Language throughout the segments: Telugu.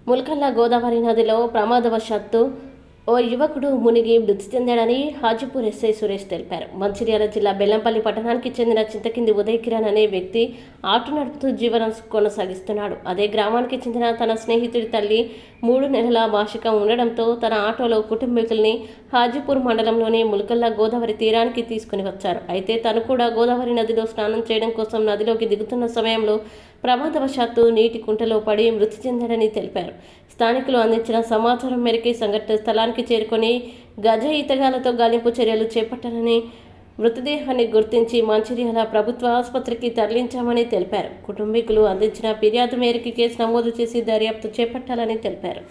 ముల్కల్లా గోదావరి నదిలో ప్రమాదవశాత్తు ఓ యువకుడు మునిగి మృతి చెందాడని హాజీపూర్ ఎస్ఐ సురేష్ తెలిపారు. మంచిర్యాల జిల్లా బెల్లంపల్లి పట్టణానికి చెందిన చింతకింది ఉదయ్ కిరణ్ అనే వ్యక్తి ఆటో నడుపుతూ జీవనం కొనసాగిస్తున్నాడు. అదే గ్రామానికి చెందిన తన స్నేహితుడి తల్లి 3 నెలల మాసికం ఉండడంతో తన ఆటోలో కుటుంబీకుల్ని హాజీపూర్ మండలంలోని ముల్కల్లా గోదావరి తీరానికి తీసుకుని వచ్చారు. అయితే తను కూడా గోదావరి నదిలో స్నానం చేయడం కోసం నదిలోకి దిగుతున్న సమయంలో ప్రమాదవశాత్తు నీటి కుంటలో పడి మృతి చెందాడని తెలిపారు. స్థానికులు అందించిన సమాచారం మేరకు సంఘటన స్థలానికి చేరుకొని గజ ఈతగాలతో గాలింపు చర్యలు చేపట్టాలని, మృతదేహాన్ని గుర్తించి మంచిర్యాల ప్రభుత్వ ఆసుపత్రికి తరలించామని తెలిపారు. కుటుంబీకులు అందించిన ఫిర్యాదు మేరకు కేసు నమోదు చేసి దర్యాప్తు చేపట్టాలని తెలిపారు.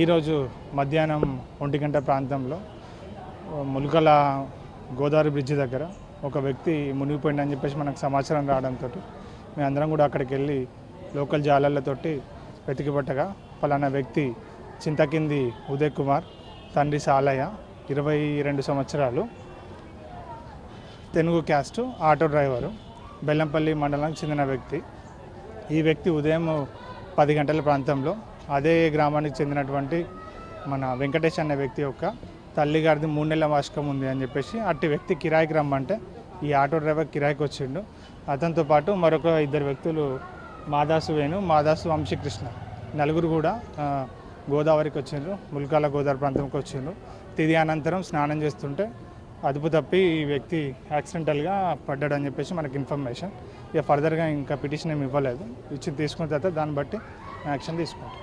ఈరోజు మధ్యాహ్నం 1 గంట ప్రాంతంలో ముల్కల గోదావరి బ్రిడ్జి దగ్గర ఒక వ్యక్తి మునిగిపోయిందని చెప్పేసి మనకు సమాచారం రావడంతో మేమందరం కూడా అక్కడికి వెళ్ళి లోకల్ జాలర్లతోటి వెతికిపట్టగా పలానా వ్యక్తి చింతకింది ఉదయ్ కుమార్, తండ్రి సాలయ్య, 22 సంవత్సరాలు, Telugu caste, auto driver, Bellampalli మండలానికి చెందిన వ్యక్తి. ఈ వ్యక్తి ఉదయం 10 గంటల ప్రాంతంలో అదే గ్రామానికి చెందినటువంటి మన వెంకటేష్ అనే వ్యక్తి యొక్క తల్లిగారిది 3 నెలల వార్షికం ఉంది అని చెప్పేసి అట్టి వ్యక్తి కిరాయికి రమ్మంటే ఈ ఆటో డ్రైవర్ కిరాయికి వచ్చిండు. అతనితో పాటు మరొక 2 వ్యక్తులు మాదాసు వేణు, మాదాసు వంశీకృష్ణ, నలుగురు కూడా గోదావరికి వచ్చిండ్రు. ముల్కాల గోదావరి ప్రాంతంకి వచ్చిండ్రు. తిది అనంతరం స్నానం చేస్తుంటే అదుపు తప్పి ఈ వ్యక్తి యాక్సిడెంటల్గా పడ్డాడని చెప్పేసి మనకి ఇన్ఫర్మేషన్. ఇక ఫర్దర్గా ఇంకా పిటిషన్ ఏమి ఇవ్వలేదు. ఇచ్చి తీసుకున్న తర్వాత దాన్ని బట్టి యాక్షన్ తీసుకుంటాం.